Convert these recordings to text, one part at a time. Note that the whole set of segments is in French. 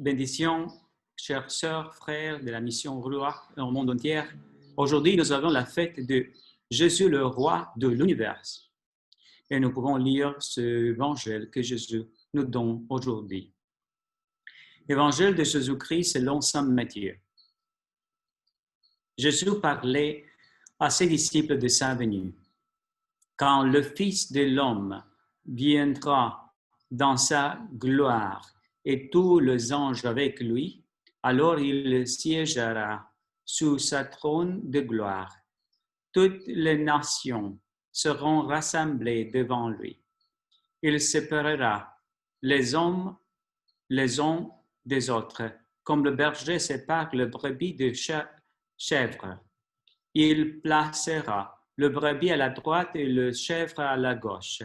Bénédictions, chères sœurs, frères de la mission Ruach dans le monde entier. Aujourd'hui, nous avons la fête de Jésus, le roi de l'univers. Et nous pouvons lire ce évangile que Jésus nous donne aujourd'hui. Évangile de Jésus-Christ selon saint Matthieu. Jésus parlait à ses disciples de sa venue. Quand le Fils de l'homme viendra dans sa gloire et tous les anges avec lui, alors il siégera sous sa trône de gloire. Toutes les nations seront rassemblées devant lui. Il séparera les hommes les uns des autres, comme le berger sépare le brebis de chèvre. Il placera le brebis à la droite et le chèvre à la gauche.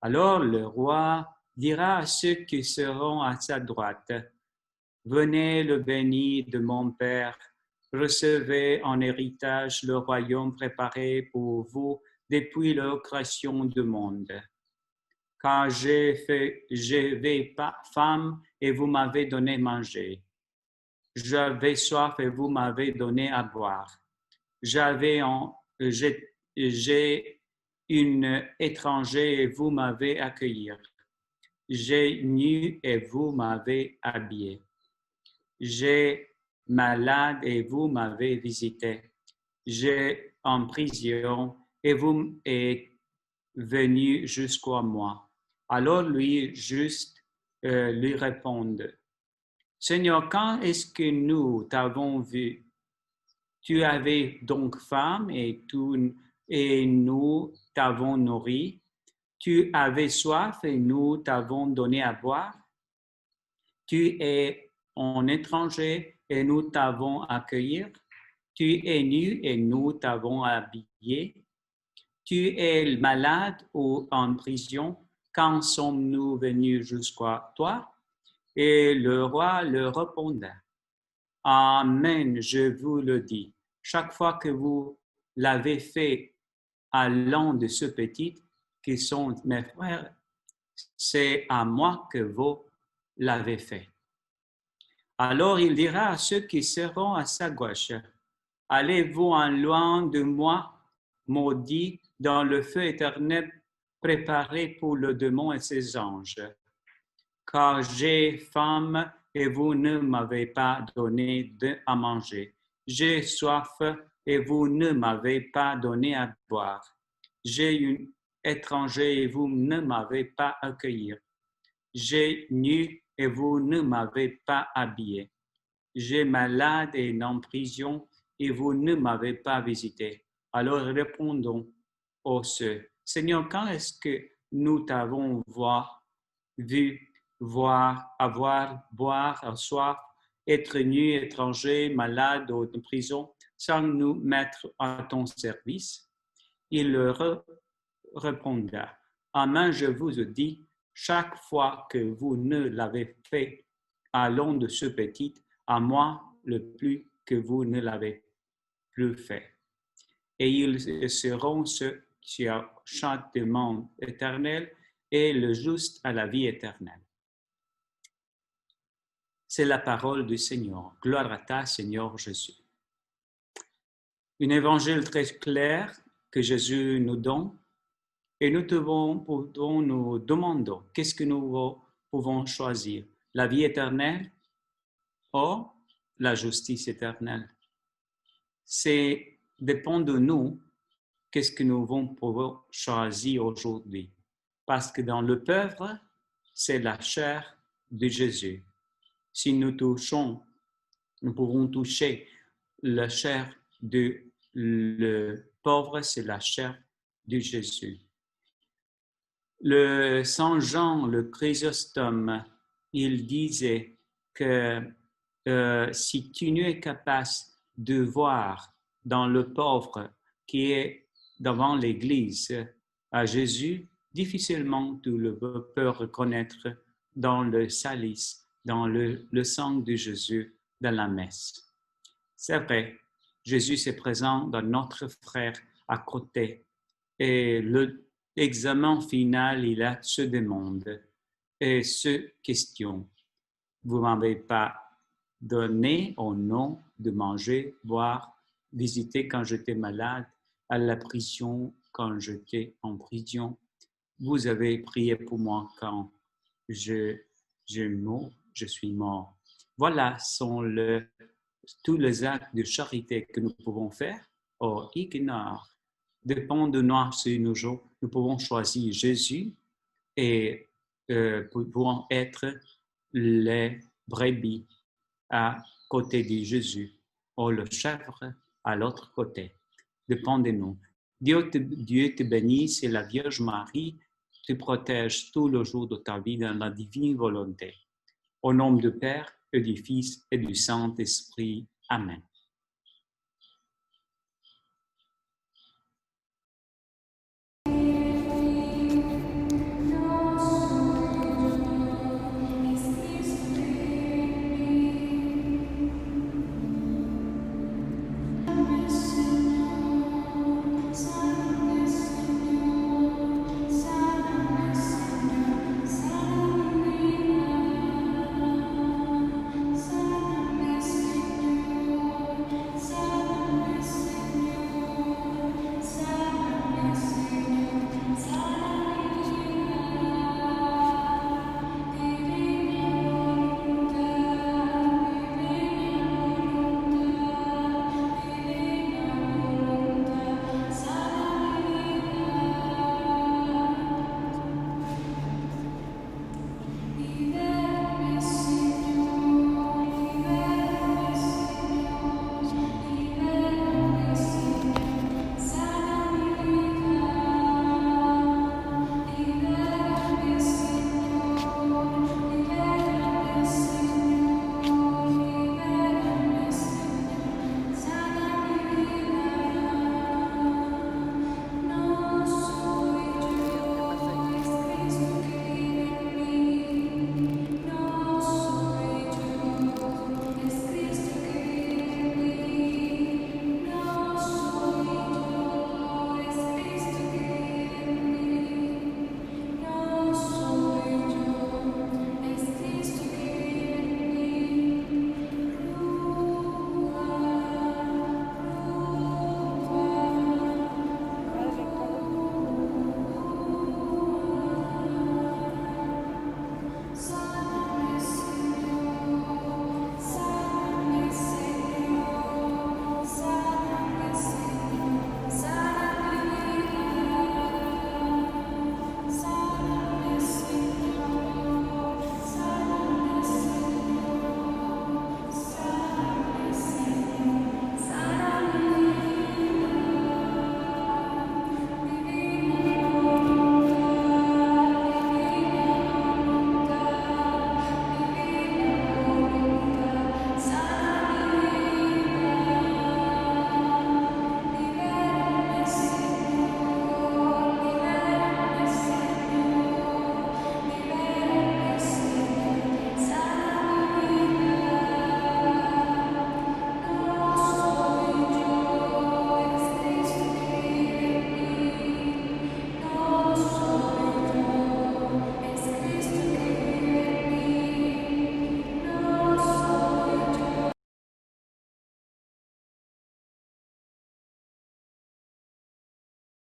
Alors le roi dira à ceux qui seront à sa droite, « Venez le béni de mon Père, recevez en héritage le royaume préparé pour vous depuis la création du monde. Car j'avais faim et vous m'avez donné manger. J'avais soif et vous m'avez donné à boire. J'ai une étranger et vous m'avez accueilli. J'ai nu et vous m'avez habillé. J'ai malade et vous m'avez visité. J'ai en prison et vous êtes venu jusqu'à moi. Alors lui juste lui répondent, Seigneur, quand est-ce que nous t'avons vu? Tu avais donc faim et nous t'avons nourri. Tu avais soif et nous t'avons donné à boire. Tu es un étranger et nous t'avons accueilli. Tu es nu et nous t'avons habillé. Tu es malade ou en prison. Quand sommes-nous venus jusqu'à toi? Et le roi leur répondait, Amen, je vous le dis. Chaque fois que vous l'avez fait à l'un de ceux petits qui sont mes frères, c'est à moi que vous l'avez fait. Alors il dira à ceux qui seront à sa gauche, allez-vous en loin de moi, maudits, dans le feu éternel préparé pour le démon et ses anges. Car j'ai faim et vous ne m'avez pas donné à manger. J'ai soif et vous ne m'avez pas donné à boire. J'ai un étranger et vous ne m'avez pas accueilli. J'ai nu et vous ne m'avez pas habillé. J'ai malade et en prison et vous ne m'avez pas visité. Alors répondons aux cieux. Seigneur, quand est-ce que nous t'avons vu, voir, avoir, boire, soif, être nu, étranger, malade ou en prison, sans nous mettre à ton service? Il leur répondra, Amen, je vous dis, chaque fois que vous ne l'avez fait à l'un de ceux petits, à moi le plus que vous ne l'avez plus fait. Et ils seront ceux qui ont châtiment éternel et le juste à la vie éternelle. C'est la parole du Seigneur. Gloire à toi, Seigneur Jésus. Un évangile très clair que Jésus nous donne et nous devons nous demander qu'est-ce que nous pouvons choisir, la vie éternelle ou la justice éternelle. C'est dépend de nous qu'est-ce que nous vont pouvoir choisir aujourd'hui. Parce que dans le pauvre, c'est la chair de Jésus. Si nous pouvons toucher la chair de le pauvre, c'est la chair de Jésus. Le Saint Jean, le Chrysostome, il disait que si tu n'es capable de voir dans le pauvre qui est devant l'Église à Jésus, difficilement tu le peux reconnaître dans le salice, dans le sang de Jésus, dans la messe. C'est vrai, Jésus est présent dans notre frère à côté et l'examen final, il a se demande et se questionne. Vous ne m'avez pas donné au nom de manger, boire, visiter quand j'étais malade, à la prison quand j'étais en prison. Vous avez prié pour moi quand je suis mort. Voilà sont tous les actes de charité que nous pouvons faire. Or, ignore, dépend de nous sur nos jours. Nous pouvons choisir Jésus et pouvons être les brebis à côté de Jésus, ou le chèvre à l'autre côté. Dépend de nous. Dieu te bénisse et la Vierge Marie te protège tout le jour de ta vie dans la divine volonté. Au nom du Père et du Fils et du Saint-Esprit. Amen.